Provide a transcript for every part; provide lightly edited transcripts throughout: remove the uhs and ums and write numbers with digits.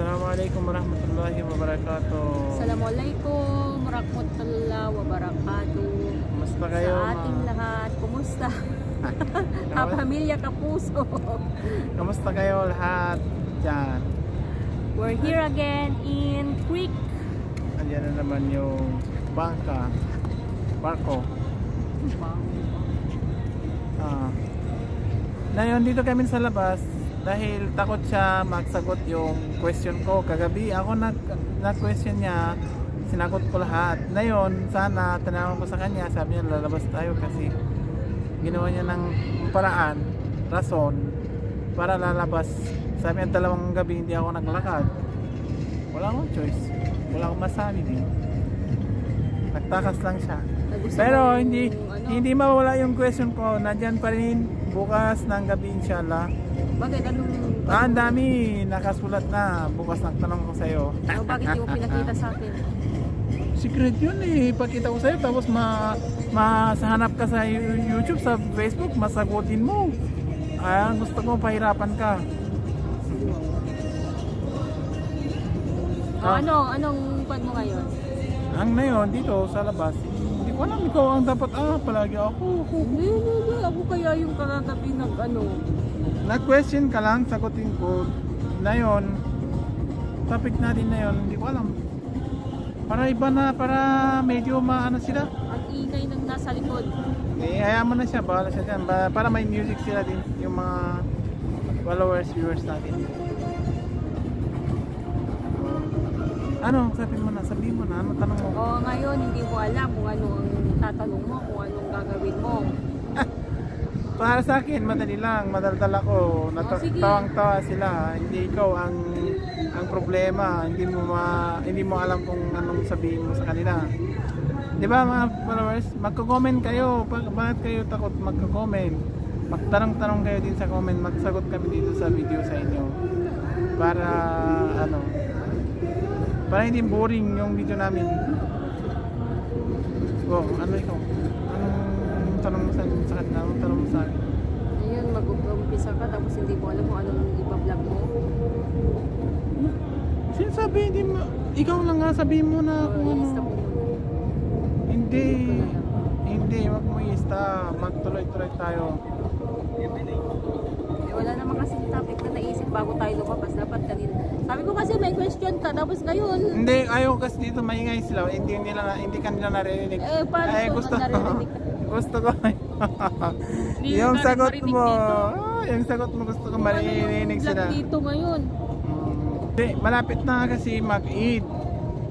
Assalamualaikum warahmatullahi wabarakatuh. Assalamualaikum warahmatullahi wabarakatuh. Kumusta kayo, sa ating lahat? Kumusta? Kapamilya, kapuso. Kamusta kayo lahat dyan? We're here again in Creek. Andiyan na naman yung barko. Ngayon dito kami sa labas dahil takot siya magsagot yung question ko. Kagabi ako na-question niya, sinagot ko lahat. Ngayon sana tanawin ko sa kanya, sabi niya lalabas tayo kasi ginawa niya ng paraan, rason para lalabas. Sabi niya dalawang gabi hindi ako naglakad. Wala akong choice, wala akong masabi din. Nagtakas lang siya. Pero hindi mawala yung question ko. Nandyan pa rin bukas ng gabi inshallah. Bakit? Ang dami nakasulat na. Bukas nagtanong ko sa'yo. Bakit yung pinakita sa akin? Secret yun eh. Ipakita ko sa'yo tapos masahanap ka sa YouTube, sa Facebook, masagutin mo. Gusto ko pahirapan ka. Anong pan mo ngayon? Ang ngayon dito sa labas, hindi ko alam, ikaw ang dapat palagi ako. Hindi, ako kaya yung kakagabi ng Na-question ka lang, sagutin ko. Na yun, topic natin na yun, hindi ko alam. Para iba na, para medyo maano sila. Ang ingay ng nasa likod. Hayaan mo na siya, bahala siya dyan. Para may music sila din, yung mga followers, viewers natin. Ano, sabihin mo na, ano tanong mo? Ngayon hindi ko alam kung ano ang tatanong mo, kung anong gagawin mo. Para sa akin, madali lang, madaldal ako. Tawang-tawa sila. Hindi ikaw ang problema. Hindi mo alam kung anong sabihin mo sa kanila. Di ba mga followers? Magko-comment kayo. Bakit kayo takot magko-comment? Magtanong-tanong kayo din sa comment. Magsagot kami dito sa video sa inyo. Para para hindi boring yung video namin. Ano ikaw? Anong tanong mo sa kanila? Anong tanong mo sa akin? Ayun, mag-umpisa ka tapos hindi mo alam kung anong ipa-vlog mo. Sinasabi, ikaw lang nga sabihin mo na kung ano. Hindi, wag mo i-stop. Magtuloy-tuloy tayo. Wala naman kasi topic na naisip bago tayo lumabas. Dapat kanina. Sabi ko kasi may question ka, tapos ngayon. Hindi, ayaw kasi dito maingay sila. Hindi kanila narinig. Paano gusto ko. Yung sagot mo. Yung sagot mo gusto ko marinig sila. Dito ngayon. Hindi, malapit na kasi mag-Eid.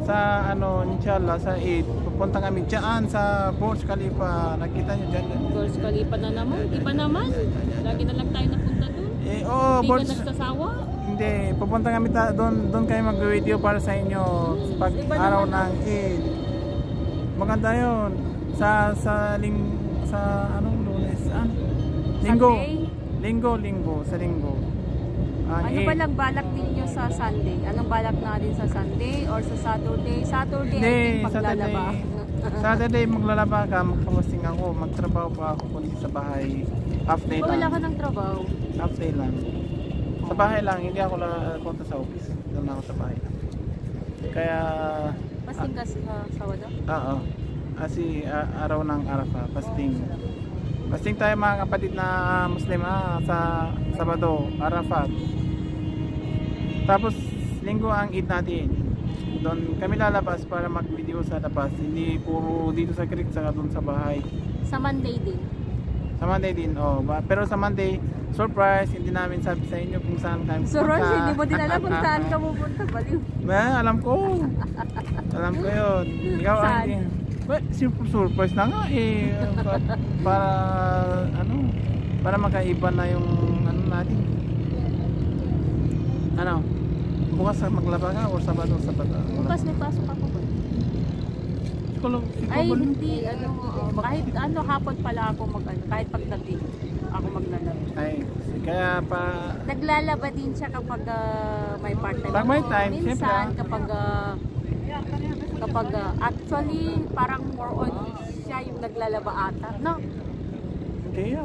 Sa inshallah, sa Eid. Pupunta kami dyan sa Burj Khalifa. Nakita nyo dyan? Burj Khalifa na naman. Iba naman. Lagi na lang tayo napunta doon. Hindi ka nagsasawa? Hindi. Pupunta kami doon kayo mag-video para sa inyo. Pag araw ng Eid. Maganda yun. Sa Lunes? Linggo. Sa Linggo. Ano ba lang balak ninyo sa Sunday? Anong balak natin sa Sunday or sa Saturday? Saturday ay maglalaba. Saturday maglalaba ka, magpapasting ako, magtrabaho pa ako kundi sa bahay. Half day lang. Wala ka ng trabaho? Half day lang. Sa bahay lang, hindi ako punta sa office. Doon ako sa bahay lang. Kaya... Pasting ka sa Sabado? Oo. Kasi araw ng Arafah, pasting. Pasting tayo mga kapatid na Muslim sa Sabado, Arafat. Tapos Linggo ang Eid natin. Doon kami lalabas para mag-video sa labas. Hindi puro dito sa creek saka doon sa bahay. Sa Monday din? Sa Monday din, pero sa Monday, surprise, hindi namin sabi sa inyo kung saan kami pupunta. Surprise, hindi mo din alam kung saan ka pupunta. Baliw. Alam ko. Alam ko yun. Ikaw ang din. Surprise na nga eh. Para makaiba na yung natin. Bukas maglaba ka o Sabado? Bukas may pasok ako ba? Ay hindi, kahit hapon pala ako kahit paggabi ako maglalaba. Ay, kaya pa... Naglalaba din siya kapag may part-time. Pag may time, minsan kapag actually parang more on siya yung naglalaba ata, no? Hindi,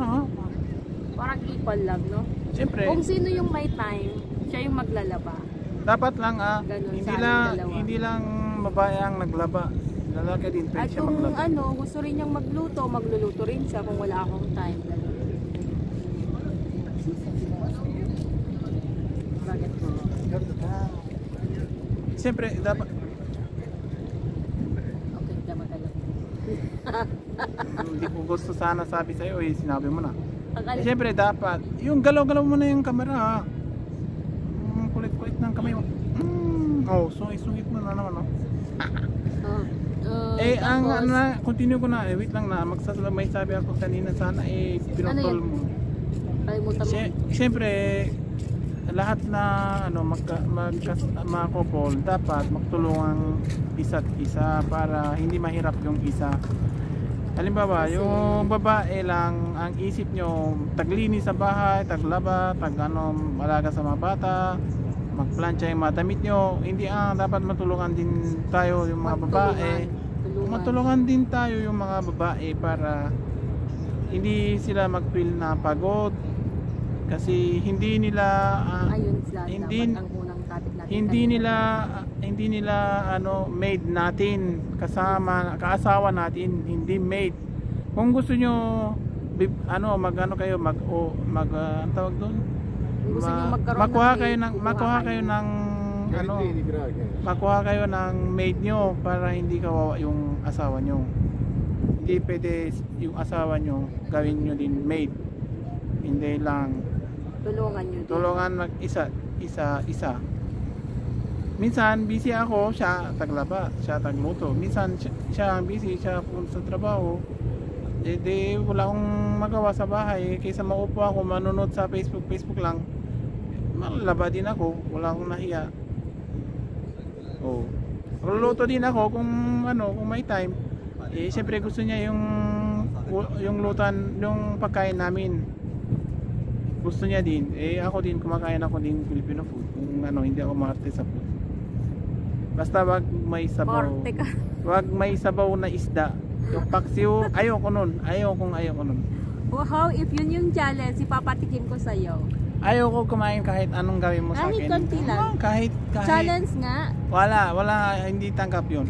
Parang equal lang, no? Siyempre. Kung sino yung may time, siya yung maglalaba. Dapat lang Ganun, hindi sa lang aming dalawa. hindi lang babae ang naglaba. Lalaki din pwede At siya kung maglaba. ano, gusto rin niyang magluto, magluluto rin siya kung wala akong time. Ganun. Bakit po? Siyempre, dapat Okay, dapat alam. hindi ko gusto sana sabi sa'yo, sinabi mo na. Akala- Siyempre, dapat, yung galaw-galaw mo na yung camera, ha? Kulit-kulit ng kamay mo. Sungit-sungit mo na naman, no? Ang continue ko na, wait lang na, may sabi ako kanina, sana, pinutol Ano yan? mo. Kalimutan mo. Siyempre, lahat na mga couple dapat magtulungan isa't isa para hindi mahirap yung isa. Halimbawa, yung babae lang ang isip nyo taglinis sa bahay, taglaba, malaga sa mga bata, magplancha yung mga damit nyo. Hindi dapat matulungan din tayo yung mga babae. Matulungan din tayo yung mga babae para hindi sila mag-feel na pagod. Kasi hindi nila Ayun sila, dapat ang unang topic natin. hindi nila maid natin, kaasawa natin, hindi maid. Kung gusto nyo ang tawag doon, Gusto niyo magkaroon makuha kayo ng maid nyo para hindi kawawa yung asawa nyo. Hindi pwede yung asawa nyo gawin nyo din maid. Hindi lang Tulungan nyo din. tulungan isa. Minsan busy ako, siya taglaba, siya tagluto. Minsan siya ang busy, siya punta sa trabaho. Wala akong magawa sa bahay, kaysa maupo ako manonood sa Facebook lang. Malaba din ako, wala akong nahiya. Luluto din ako kung may time. Siyempre gusto niya yung lutan, yung pagkain namin. Gusto niya din. Ako din, kumakain ako din Filipino food. Kung hindi ako maarte sa food. Basta wag may sabaw. Wag may sabaw na isda. Yung paksiw, ayoko nun. Ayoko nun. How if yun yung challenge, ipapatikim ko sa'yo. Ayoko kumain kahit anong gawin mo sa akin. Kahit konti lang. Kahit. Challenge nga. Wala, hindi tanggap yun.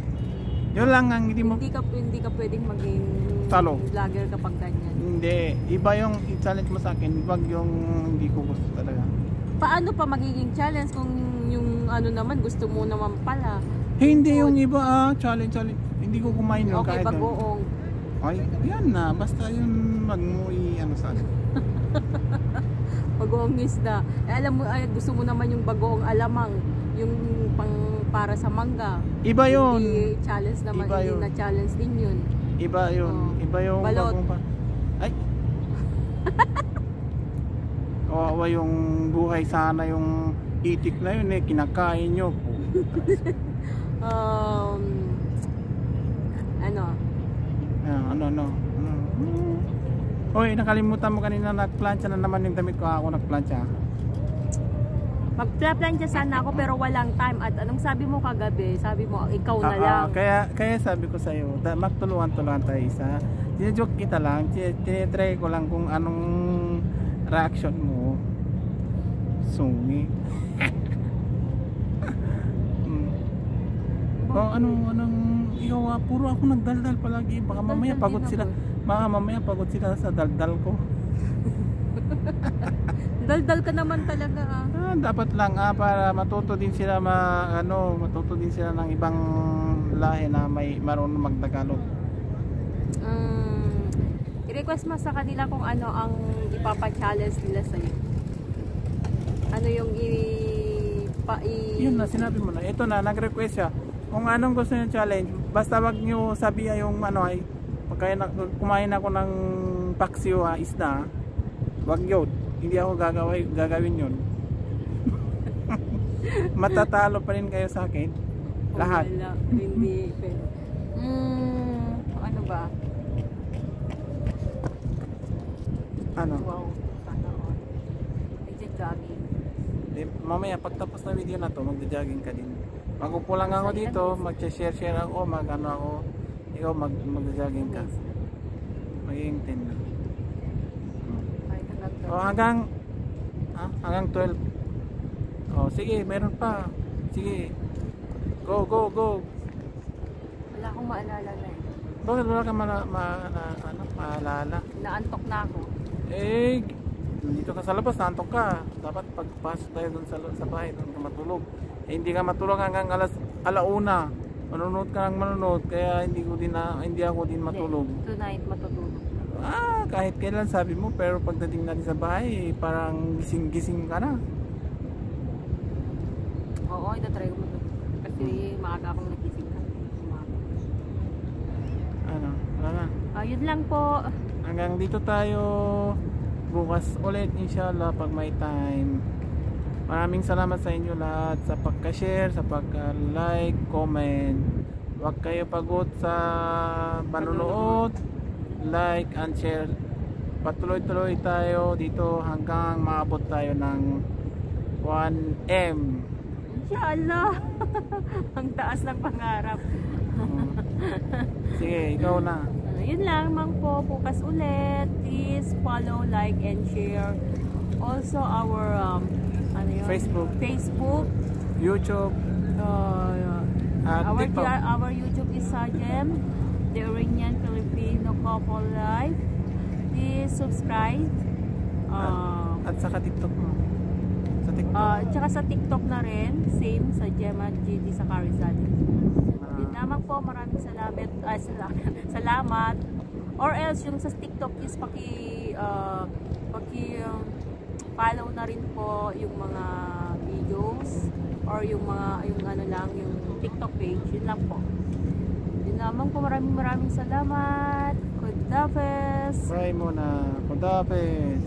Yun lang ang hindi mo. Hindi ka pwedeng maging Talo. vlogger kapag ganyan. Hindi, iba yung challenge mo sa akin, wag yung hindi ko gusto talaga. Paano pa magiging challenge kung yung naman gusto mo naman pala? Hindi yung iba challenge. Hindi ko kumain yun Okay, kahit bagoong. Ay, yan na, basta yun magmuwi sa akin. Bagoong isda. Alam mo, gusto mo naman yung bagoong alamang, yung para sa mangga. Iba yun. Hindi challenge naman, Iba hindi yun. na challenge din yun. Iba yun. Iba yung Balot. bagong pa. Ay. Kawawa yung buhay, sana yung itik na yun kinakain nyo. Ano. Hoy, nakalimutan mo kanina, nagplancha na naman yung damit ko. Ako nagplancha. Magpla-plancha sana ako pero walang time. At anong sabi mo kagabi? Sabi mo, ikaw na lang. Kaya sabi ko sa'yo, magtulungan-tulungan tayo isa. Joke kita lang, tinitry ko lang kung anong reaction mo. Sungi. Anong ikaw, puro ako nagdaldal palagi. Baka mamaya pagod sila. Baka mamaya pagod sila sa daldal ko. Daldal ka naman talaga Dapat lang para matuto din sila matuto din sila ng ibang lahi na may marunong magtagalog. I-request mo sa kanila kung ano ang ipapa-challenge nila sa'yo. Ano yung Yun na, sinabi mo na. Ito na, nag-request siya. Kung anong gusto niyo challenge, basta wag niyo sabihan yung kumain ako ng paksiw isda. Wag yun. Hindi ako gagawin yun. Matatalo pa rin kayo sa akin. Lahat. Wala, hindi. Ano ba? Ano? Wow. Jogging. Mamaya pagtapos na video na to, magja-jogging ka din. Magupo lang ako dito, mag-share ako, ikaw mag-jogging ka. Magiging 10 na. Hanggang 12. Sige, meron pa. Sige. Go, go, go. Wala akong maalala na eh. Bakit wala kang maalala? Naantok na ako. Eh, dito ka sa labas, nantok ka. Dapat pagpasok tayo dun sa bahay, dun ka matulog. Eh, hindi ka matulog hanggang alauna. Manunod ka ng manunod, kaya hindi ako din matulog. Hindi, tonight matutulog. Kahit kailan sabi mo, pero pagdating natin sa bahay, parang gising-gising ka na. Oo, itatry ko matutulog. Kasi maaga akong nagising ka. Ano, wala na. Yun lang po. Hanggang dito tayo bukas ulit inshallah pag may time. Maraming salamat sa inyo lahat sa pagka-share, sa pagka-like, comment. Huwag kayo pagod sa panonood, like and share. Patuloy-tuloy tayo dito hanggang maabot tayo ng 1M. Inshallah. Ang taas ng pangarap. Sige, ikaw na. Yun lang mang po, bukas ulit. Please follow, like, and share. Also our Facebook, YouTube, at TikTok. Our YouTube is Sajem, the Iranian Filipino Couple Life. Please subscribe. At saka TikTok mo. Sa TikTok. Tsaka sa TikTok na rin, same sa Gemma GD sa Carizal. Yun naman po, maraming salamat. Salamat. Or else yung sa TikTok is follow na rin po yung mga videos or yung TikTok page. Yun lang po. Yun naman po, maraming salamat. Kudafes. Pray muna. Kudafes.